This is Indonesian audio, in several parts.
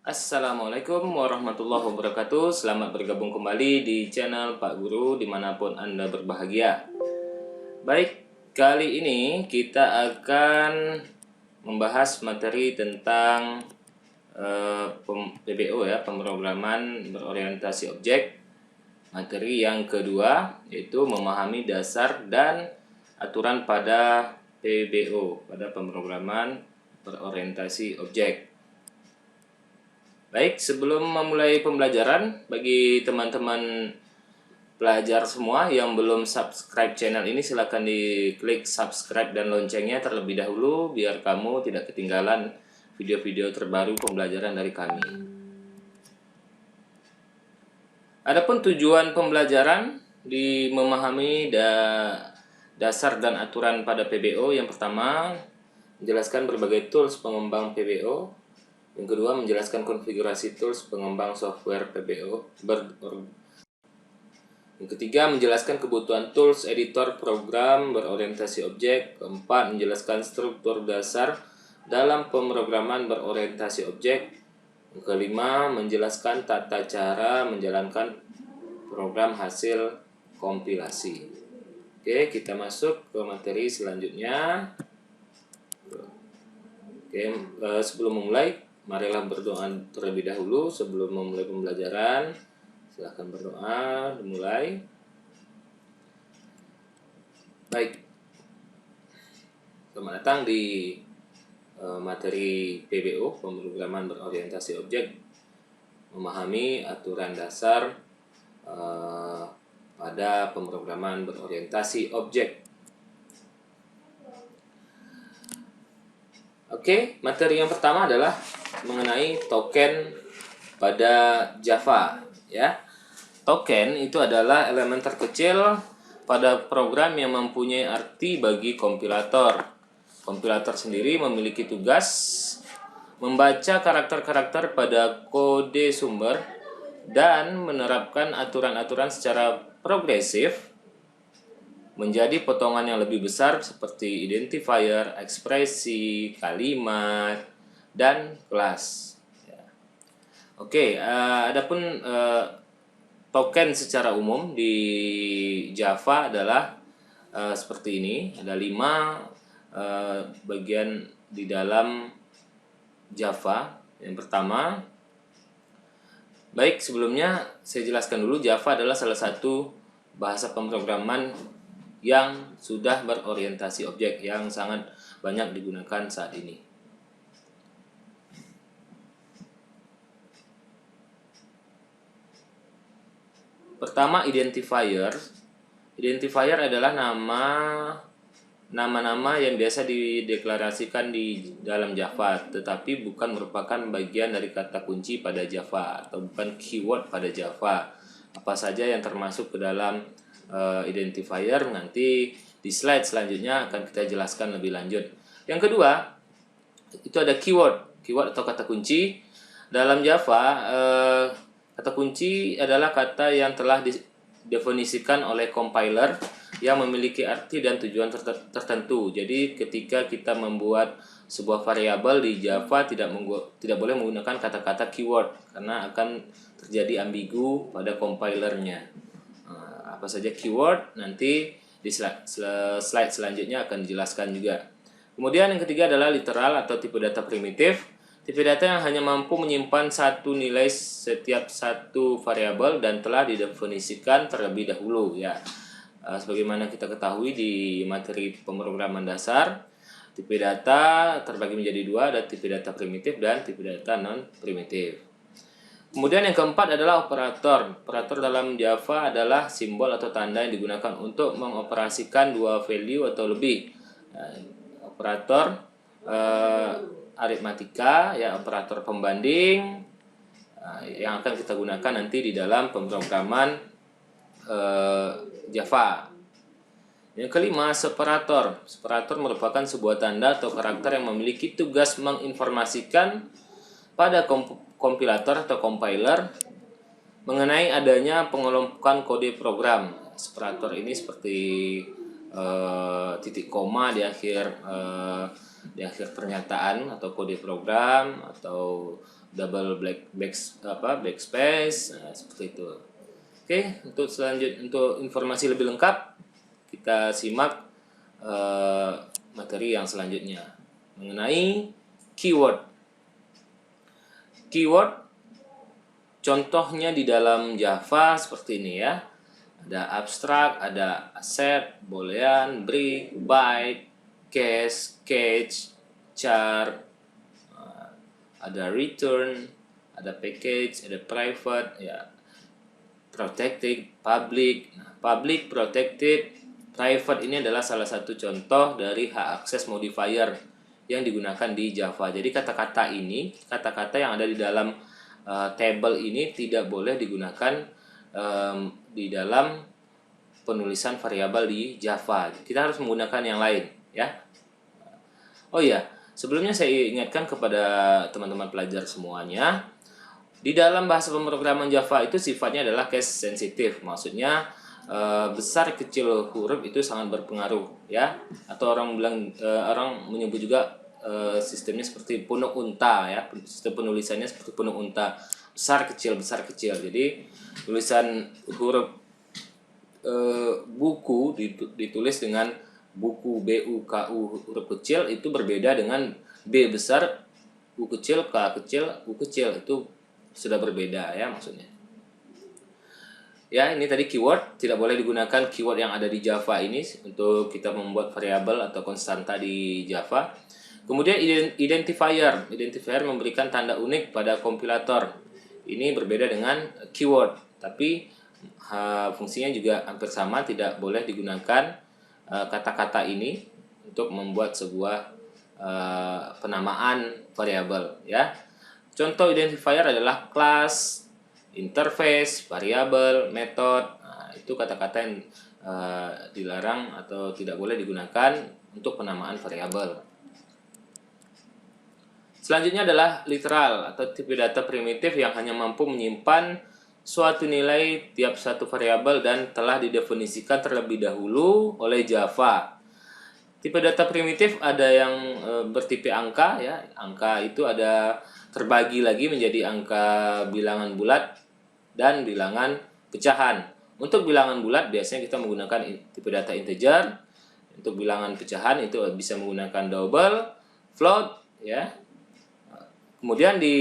Assalamualaikum warahmatullahi wabarakatuh. Selamat bergabung kembali di channel Pak Guru dimanapun Anda berbahagia. Baik, kali ini kita akan membahas materi tentang PBO ya, pemrograman berorientasi objek. Materi yang kedua yaitu memahami dasar dan aturan pada PBO, pada pemrograman berorientasi objek. Baik, sebelum memulai pembelajaran, bagi teman-teman pelajar semua yang belum subscribe channel ini, silahkan diklik subscribe dan loncengnya terlebih dahulu biar kamu tidak ketinggalan video-video terbaru pembelajaran dari kami. Adapun tujuan pembelajaran di memahami dasar dan aturan pada PBO, yang pertama menjelaskan berbagai tools pengembang PBO. Yang kedua, menjelaskan konfigurasi tools pengembang software PBO. Yang ketiga, menjelaskan kebutuhan tools editor program berorientasi objek. Keempat, menjelaskan struktur dasar dalam pemrograman berorientasi objek. Yang kelima, menjelaskan tata cara menjalankan program hasil kompilasi. Oke, kita masuk ke materi selanjutnya. Oke, sebelum memulai, marilah berdoa terlebih dahulu sebelum memulai pembelajaran. Silahkan berdoa, dimulai. Baik, selamat datang di materi PBO, pemrograman berorientasi objek. Memahami aturan dasar pada pemrograman berorientasi objek. Oke, materi yang pertama adalah mengenai token pada Java ya. Token itu adalah elemen terkecil pada program yang mempunyai arti bagi kompilator. Kompilator sendiri memiliki tugas membaca karakter-karakter pada kode sumber dan menerapkan aturan-aturan secara progresif menjadi potongan yang lebih besar seperti identifier, ekspresi, kalimat, dan kelas. Oke, adapun token secara umum di Java adalah seperti ini. Ada 5 bagian di dalam Java. Yang pertama, baik sebelumnya saya jelaskan dulu, Java adalah salah satu bahasa pemrograman yang sudah berorientasi objek yang sangat banyak digunakan saat ini. Pertama, identifier. Identifier adalah nama-nama yang biasa dideklarasikan di dalam Java, tetapi bukan merupakan bagian dari kata kunci pada Java atau bukan keyword pada Java. Apa saja yang termasuk ke dalam identifier nanti di slide selanjutnya akan kita jelaskan lebih lanjut. Yang kedua, itu ada keyword atau kata kunci. Dalam Java, kata kunci adalah kata yang telah didefinisikan oleh compiler yang memiliki arti dan tujuan tertentu. Jadi ketika kita membuat sebuah variabel di Java tidak boleh menggunakan kata-kata keyword karena akan terjadi ambigu pada compilernya. Apa saja keyword nanti di slide selanjutnya akan dijelaskan juga. Kemudian yang ketiga adalah literal atau tipe data primitif. Tipe data yang hanya mampu menyimpan satu nilai setiap satu variabel dan telah didefinisikan terlebih dahulu ya. Sebagaimana kita ketahui di materi pemrograman dasar, tipe data terbagi menjadi 2, ada tipe data primitif dan tipe data non primitif. Kemudian yang keempat adalah operator. Operator dalam Java adalah simbol atau tanda yang digunakan untuk mengoperasikan 2 value atau lebih. Operator aritmatika ya, operator pembanding yang akan kita gunakan nanti di dalam pemrograman Java. Yang kelima, separator. Separator merupakan sebuah tanda atau karakter yang memiliki tugas menginformasikan pada kompilator atau compiler mengenai adanya pengelompokan kode program. Separator ini seperti titik koma di akhir pernyataan atau kode program, atau double backspace, nah, seperti itu. Oke, untuk informasi lebih lengkap kita simak materi yang selanjutnya mengenai keyword. Keyword contohnya di dalam Java seperti ini ya. Ada abstract, ada asset, boolean, break, byte, case, catch, char, ada return, ada package, ada private, ya, protected, public. Nah, public, protected, private ini adalah salah satu contoh dari hak akses modifier yang digunakan di Java. Jadi kata-kata yang ada di dalam table ini tidak boleh digunakan di dalam penulisan variabel di Java. Kita harus menggunakan yang lain, ya. Oh iya, sebelumnya saya ingatkan kepada teman-teman pelajar semuanya, di dalam bahasa pemrograman Java itu sifatnya adalah case sensitive. Maksudnya besar kecil huruf itu sangat berpengaruh, ya. Atau orang menyebut juga sistemnya seperti punuk unta, ya. Sistem penulisannya seperti punuk unta, besar kecil. Jadi tulisan huruf buku ditulis dengan buku BUKU huruf kecil itu berbeda dengan B besar U kecil K kecil U kecil, itu sudah berbeda, ya, maksudnya. Ya, ini tadi keyword, tidak boleh digunakan keyword yang ada di Java ini untuk kita membuat variabel atau konstanta di Java. Kemudian identifier memberikan tanda unik pada kompilator. Ini berbeda dengan keyword, tapi fungsinya juga hampir sama, tidak boleh digunakan kata-kata ini untuk membuat sebuah penamaan variabel, ya. Contoh identifier adalah class, interface, variabel, method. Nah, itu kata-kata yang dilarang atau tidak boleh digunakan untuk penamaan variabel. Selanjutnya adalah literal atau tipe data primitif yang hanya mampu menyimpan suatu nilai tiap satu variabel dan telah didefinisikan terlebih dahulu oleh Java. Tipe data primitif ada yang bertipe angka, ya. Angka itu ada terbagi lagi menjadi angka bilangan bulat dan bilangan pecahan. Untuk bilangan bulat biasanya kita menggunakan tipe data integer. Untuk bilangan pecahan itu bisa menggunakan double, float, ya. Kemudian di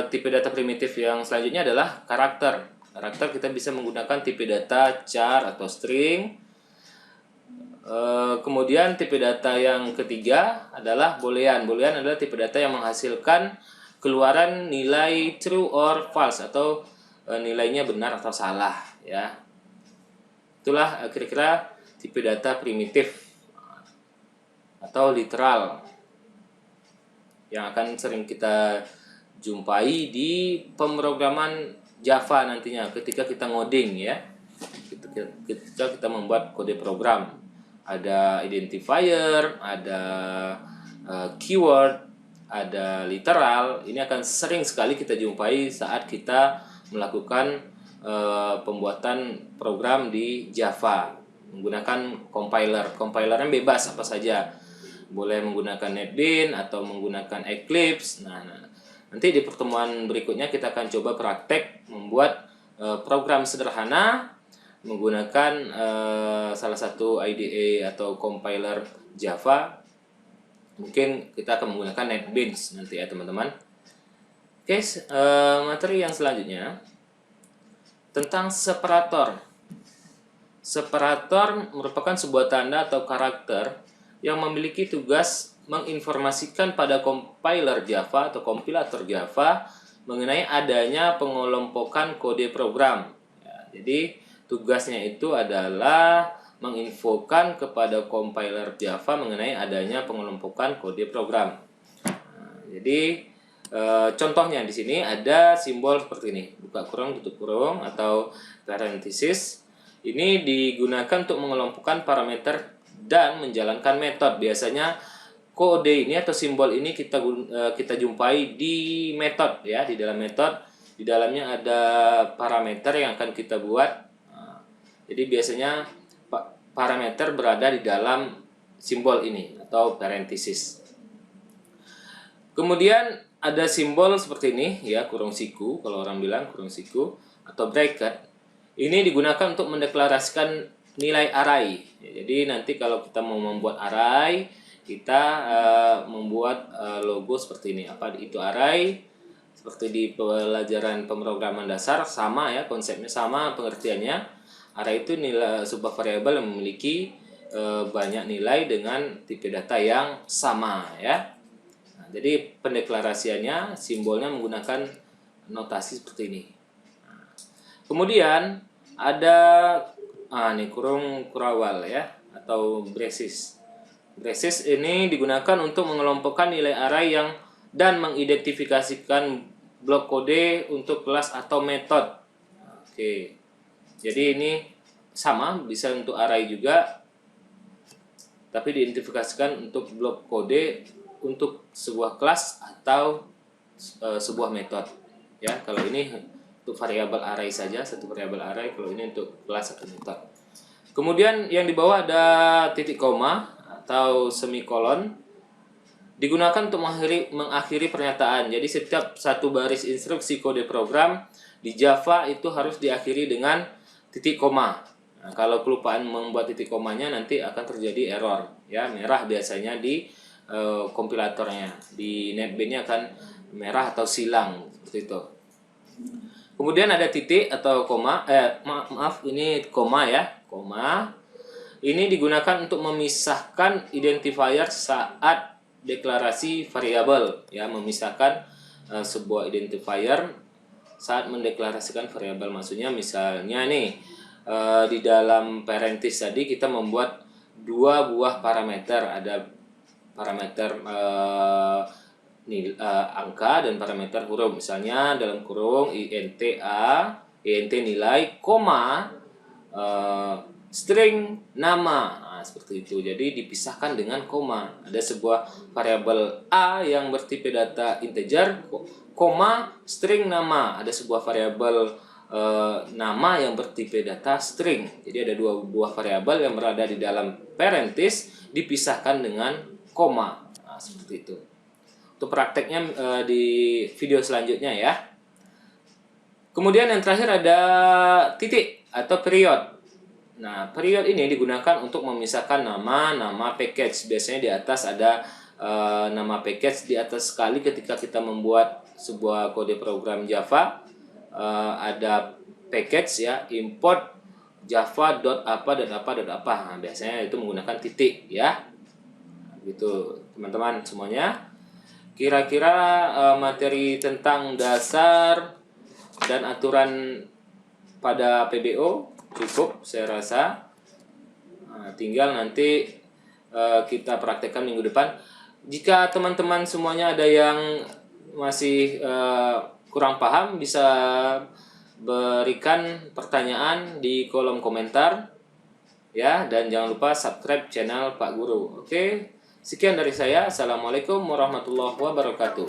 tipe data primitif yang selanjutnya adalah karakter. Karakter kita bisa menggunakan tipe data char atau string. Kemudian tipe data yang ketiga adalah boolean. Boolean adalah tipe data yang menghasilkan keluaran nilai true or false atau nilainya benar atau salah, ya. Itulah kira-kira tipe data primitif atau literal yang akan sering kita jumpai di pemrograman Java nantinya ketika kita ngoding, ya. Ketika kita membuat kode program, ada identifier, ada keyword, ada literal. Ini akan sering sekali kita jumpai saat kita melakukan pembuatan program di Java menggunakan compiler. Compilernya bebas apa saja, boleh menggunakan NetBeans atau menggunakan Eclipse. Nah, nanti di pertemuan berikutnya kita akan coba praktek membuat program sederhana menggunakan salah satu IDE atau compiler Java. Mungkin kita akan menggunakan NetBeans nanti, ya, teman-teman. Oke, materi yang selanjutnya tentang separator. Separator merupakan sebuah tanda atau karakter yang memiliki tugas menginformasikan pada compiler Java atau kompilator Java mengenai adanya pengelompokan kode program. Ya, jadi tugasnya itu adalah menginfokan kepada compiler Java mengenai adanya pengelompokan kode program. Nah, jadi contohnya di sini ada simbol seperti ini, buka kurung, tutup kurung atau parenthesis. Ini digunakan untuk mengelompokkan parameter dan menjalankan metode. Biasanya kode ini atau simbol ini kita jumpai di metode, ya, di dalam metode. Di dalamnya ada parameter yang akan kita buat. Nah, jadi biasanya parameter berada di dalam simbol ini atau parenthesis. Kemudian ada simbol seperti ini ya, kurung siku, kalau orang bilang kurung siku atau bracket. Ini digunakan untuk mendeklarasikan nilai array. Jadi nanti kalau kita mau membuat array, kita membuat logo seperti ini. Apa itu array? Seperti di pelajaran pemrograman dasar, sama ya, konsepnya sama, pengertiannya. Array itu nilai sebuah variabel yang memiliki banyak nilai dengan tipe data yang sama ya. Nah, jadi pendeklarasiannya, simbolnya menggunakan notasi seperti ini. Nah, kemudian ada nih kurung kurawal ya, atau braces. Braces ini digunakan untuk mengelompokkan nilai array yang dan mengidentifikasikan blok kode untuk kelas atau metode. Oke. Jadi ini sama, bisa untuk array juga, tapi diidentifikasikan untuk blok kode untuk sebuah kelas atau sebuah metode. Ya, kalau ini untuk variabel array saja, satu variabel array, kalau ini untuk kelas atau metode. Kemudian yang di bawah ada titik koma atau semikolon, digunakan untuk mengakhiri pernyataan. Jadi setiap satu baris instruksi kode program di Java itu harus diakhiri dengan titik koma. Nah, kalau kelupaan membuat titik komanya nanti akan terjadi error ya, merah biasanya di kompilatornya. Di NetBeans-nya akan merah atau silang seperti itu. Kemudian ada titik atau koma, maaf ini koma ya, koma. Ini digunakan untuk memisahkan identifier saat deklarasi variabel ya, memisahkan sebuah identifier saat mendeklarasikan variabel. Maksudnya misalnya nih di dalam parenthesis tadi kita membuat dua buah parameter, ada parameter angka dan parameter huruf. Misalnya dalam kurung int nilai, koma string nama. Nah, seperti itu. Jadi dipisahkan dengan koma. Ada sebuah variabel A yang bertipe data integer, koma string nama. Ada sebuah variabel nama yang bertipe data string. Jadi ada dua buah variabel yang berada di dalam parenthesis dipisahkan dengan koma. Nah, seperti itu. Untuk prakteknya di video selanjutnya ya. Kemudian yang terakhir ada titik atau period. Nah, period ini digunakan untuk memisahkan nama package. Biasanya di atas ada nama package di atas sekali ketika kita membuat sebuah kode program Java. Ada package ya, import java.apa. Nah, biasanya itu menggunakan titik ya. Gitu, teman-teman semuanya. Kira-kira materi tentang dasar dan aturan pada PBO cukup saya rasa. Tinggal nanti kita praktekkan minggu depan. Jika teman-teman semuanya ada yang masih kurang paham, bisa berikan pertanyaan di kolom komentar ya, dan jangan lupa subscribe channel Pak Guru. Oke, sekian dari saya. Assalamualaikum warahmatullahi wabarakatuh.